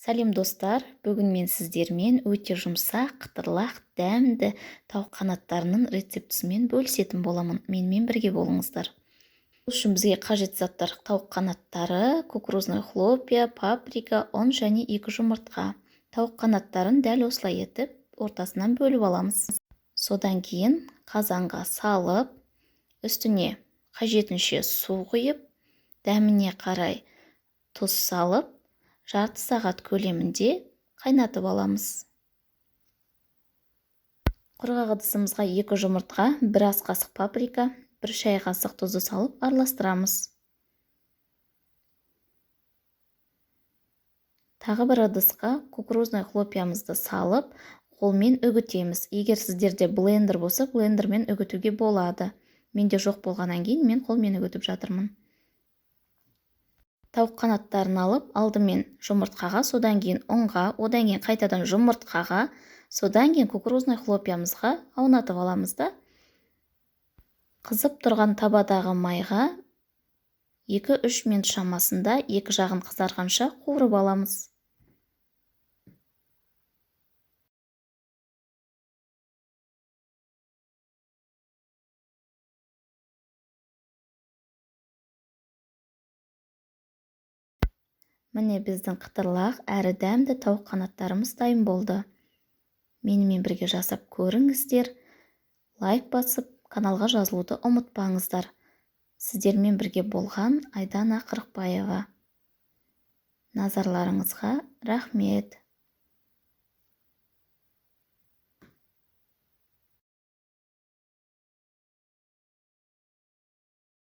Сәлем достар, бүгін мен сіздермен өте жұмсақ, қытырлақ, дәмді тауық қанаттарының рецептісімен бөлісетін боламын. Менімен бірге болыңыздар. Бұл үшін бізге қажет заттар: тауық қанаттары, кукурузный хлопья, паприка, ұн және 2 жұмыртқа. Тауық қанаттарын дәл осылай етіп, ортасынан бөліп аламыз. Содан кейін қазанға салып, үстіне қажетінше су құйып, дәміне қарай тұз салып, жарты сағат көлемінде қайнатып аламыз. Құрғақ ыдысымызға 2 жұмыртқа, 1 ас қасық паприка, 1 шай қасық тұзды салып араластырамыз. Тағы бір ыдысқа кукурузный хлопьямызды салып, қолмен үгітеміз. Егер сіздерде блендер болса, блендермен үгітуге болады. Менде жоқ болғаннан кейін мен қолмен үгітіп жатырмын. Тауық қанаттарын алып, алдымен жұмыртқаға, содан кейін ұнға, одан кейін қайтадан жұмыртқаға, содан кейін кукурузный хлопьямызға аунатып аламыз да. Қызып тұрған табадағы майға 2-3 минут шамасында екі жағын қызарғанша қуырып аламыз. Міне біздің қытырлақ әрі дәмді тауық қанаттарымыз дайын болды. Менімен бірге жасап көріңіздер. Лайк басып, каналға жазылуды ұмытпаңыздар. Сіздермен бірге болған Айдана Қырықбаева. Назарларыңызға рахмет.